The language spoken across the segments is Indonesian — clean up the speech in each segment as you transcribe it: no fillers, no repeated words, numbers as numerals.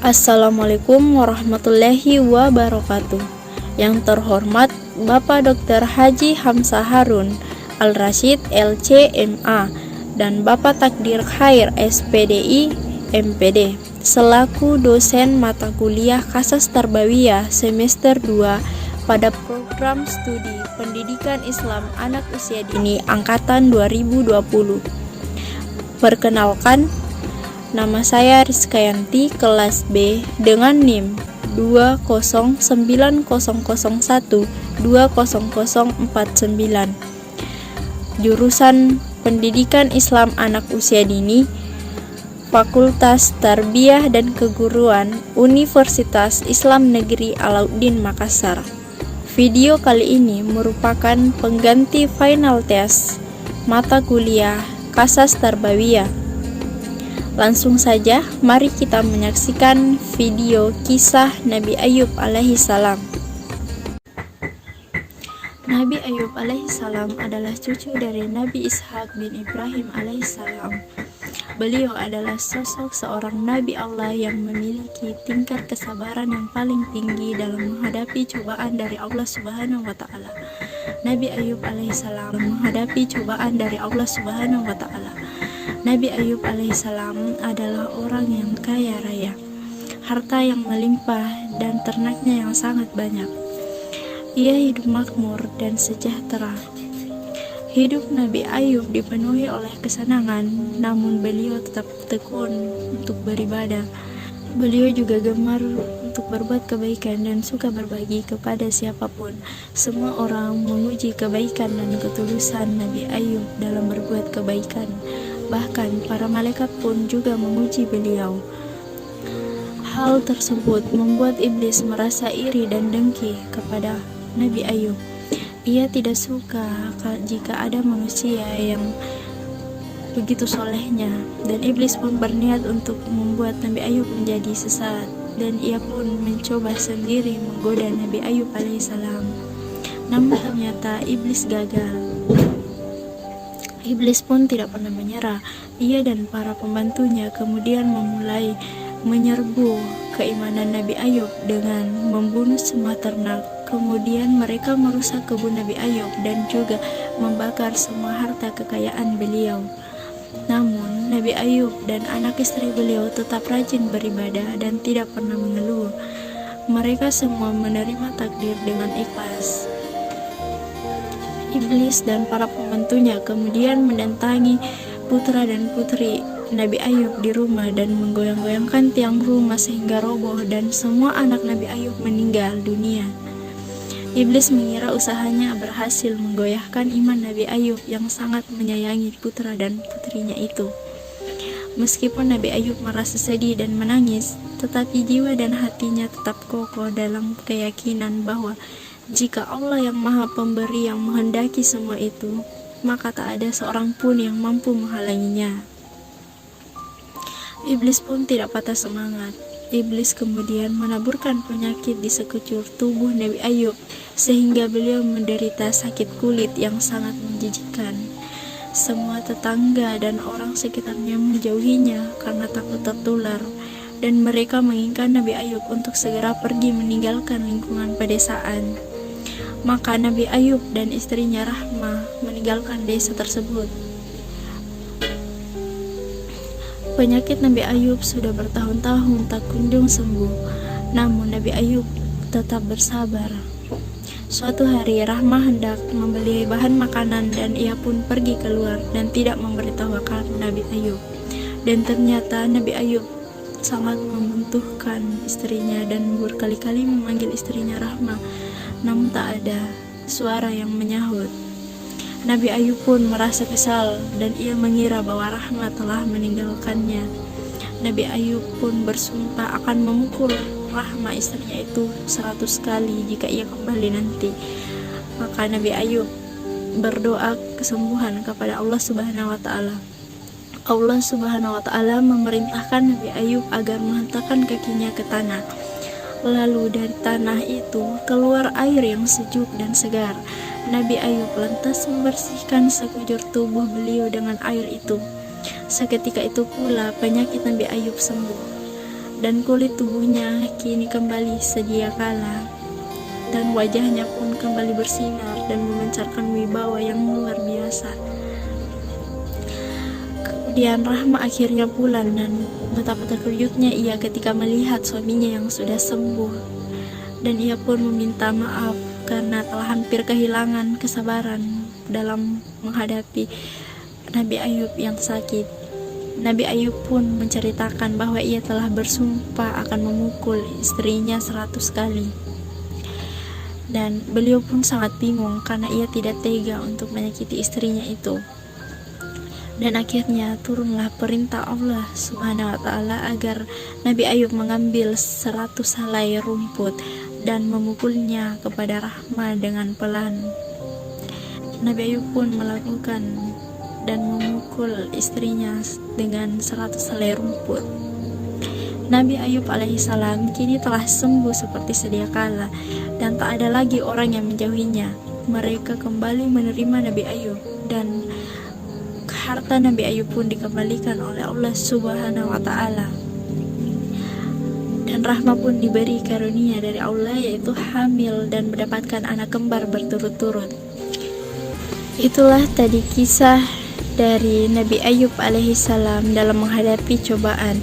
Assalamualaikum warahmatullahi wabarakatuh. Yang terhormat Bapak Dr. Haji Hamzah Harun Al-Rasyid LC.MA dan Bapak Takdir Khair SPDI MPD selaku dosen mata kuliah Qasas Tarbawiyah semester 2 pada program studi Pendidikan Islam Anak Usia Dini angkatan 2020. Perkenalkan, nama saya Rizkyanti kelas B dengan NIM 20900120049. Jurusan Pendidikan Islam Anak Usia Dini, Fakultas Tarbiyah dan Keguruan, Universitas Islam Negeri Alauddin Makassar. Video kali ini merupakan pengganti final test mata kuliah Qasas Tarbawiyah. Langsung saja, mari kita menyaksikan video kisah Nabi Ayub alaihi salam. Nabi Ayub alaihi salam adalah cucu dari Nabi Ishak bin Ibrahim alaihi salam. Beliau adalah sosok seorang Nabi Allah yang memiliki tingkat kesabaran yang paling tinggi dalam menghadapi cobaan dari Allah Subhanahu wa Ta'ala. Nabi Ayub alaihi salam menghadapi cobaan dari Allah Subhanahu wa Ta'ala. Nabi Ayub alaihissalam adalah orang yang kaya raya, harta yang melimpah dan ternaknya yang sangat banyak. Ia hidup makmur dan sejahtera. Hidup Nabi Ayub dipenuhi oleh kesenangan, namun beliau tetap tekun untuk beribadah. Beliau juga gemar untuk berbuat kebaikan dan suka berbagi kepada siapapun. Semua orang memuji kebaikan dan ketulusan Nabi Ayub dalam berbuat kebaikan. Bahkan para malaikat pun juga memuji beliau. Hal tersebut membuat iblis merasa iri dan dengki kepada Nabi Ayub. Ia tidak suka jika ada manusia yang begitu solehnya, dan iblis pun berniat untuk membuat Nabi Ayub menjadi sesat, dan ia pun mencoba sendiri menggoda Nabi Ayub alaihissalam. Namun ternyata iblis gagal. Iblis pun tidak pernah menyerah. Ia dan para pembantunya kemudian memulai menyerbu keimanan Nabi Ayub dengan membunuh semua ternak. Kemudian mereka merusak kebun Nabi Ayub dan juga membakar semua harta kekayaan beliau. Namun Nabi Ayub dan anak istri beliau tetap rajin beribadah dan tidak pernah mengeluh. Mereka semua menerima takdir dengan ikhlas. Iblis dan para pembantunya kemudian mendatangi putra dan putri Nabi Ayub di rumah dan menggoyang-goyangkan tiang rumah sehingga roboh dan semua anak Nabi Ayub meninggal dunia. Iblis mengira usahanya berhasil menggoyahkan iman Nabi Ayub yang sangat menyayangi putra dan putrinya itu. Meskipun Nabi Ayub merasa sedih dan menangis, tetapi jiwa dan hatinya tetap kokoh dalam keyakinan bahwa jika Allah yang Maha Pemberi yang menghendaki semua itu, maka tak ada seorang pun yang mampu menghalanginya. Iblis pun tidak patah semangat. Iblis kemudian menaburkan penyakit di sekujur tubuh Nabi Ayub sehingga beliau menderita sakit kulit yang sangat menjijikkan. Semua tetangga dan orang sekitarnya menjauhinya karena takut tertular, dan mereka menginginkan Nabi Ayub untuk segera pergi meninggalkan lingkungan pedesaan. Maka Nabi Ayub dan istrinya Rahmah meninggalkan desa tersebut. Penyakit Nabi Ayub sudah bertahun-tahun tak kunjung sembuh, namun Nabi Ayub tetap bersabar. Suatu hari Rahmah hendak membeli bahan makanan dan ia pun pergi keluar dan tidak memberitahukan Nabi Ayub. Dan ternyata Nabi Ayub sangat membutuhkan istrinya dan berkali-kali memanggil istrinya Rahmah, namun tak ada suara yang menyahut. Nabi Ayub pun merasa kesal dan ia mengira bahwa Rahmah telah meninggalkannya. Nabi Ayub pun bersumpah akan memukul Rahmah istrinya itu 100 kali jika ia kembali nanti. Maka Nabi Ayub berdoa kesembuhan kepada Allah Subhanahu wa Ta'ala. Allah Subhanahu wa Ta'ala memerintahkan Nabi Ayub agar menghentakkan kakinya ke tanah. Lalu dari tanah itu keluar air yang sejuk dan segar. Nabi Ayub lantas membersihkan sekujur tubuh beliau dengan air itu. Seketika itu pula penyakit Nabi Ayub sembuh. dan kulit tubuhnya kini kembali sedia kala, dan wajahnya pun kembali bersinar dan memancarkan wibawa yang luar biasa. Kemudian Rahma akhirnya pulang, dan betapa terkejutnya ia ketika melihat suaminya yang sudah sembuh, dan ia pun meminta maaf karena telah hampir kehilangan kesabaran dalam menghadapi Nabi Ayub yang sakit. Nabi Ayub pun menceritakan bahwa ia telah bersumpah akan memukul istrinya 100 kali. Dan beliau pun sangat bingung karena ia tidak tega untuk menyakiti istrinya itu. Dan akhirnya turunlah perintah Allah Subhanahu wa Ta'ala agar Nabi Ayub mengambil 100 helai rumput dan memukulnya kepada Rahma dengan pelan. Nabi Ayub pun melakukan dan memukul istrinya dengan 100 helai rumput. Nabi Ayub alaihissalam kini telah sembuh seperti sedia kala, dan tak ada lagi orang yang menjauhinya. Mereka kembali menerima Nabi Ayub, dan harta Nabi Ayub pun dikembalikan oleh Allah Subhanahu wa Ta'ala. Dan Rahma pun diberi karunia dari Allah, yaitu hamil dan mendapatkan anak kembar berturut-turut. Itulah tadi kisah dari Nabi Ayub alaihissalam dalam menghadapi cobaan.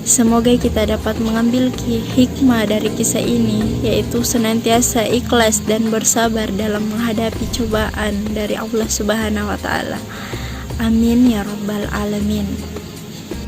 Semoga kita dapat mengambil hikmah dari kisah ini, yaitu senantiasa ikhlas dan bersabar dalam menghadapi cobaan dari Allah Subhanahu wa Ta'ala. Amin ya rabbal alamin.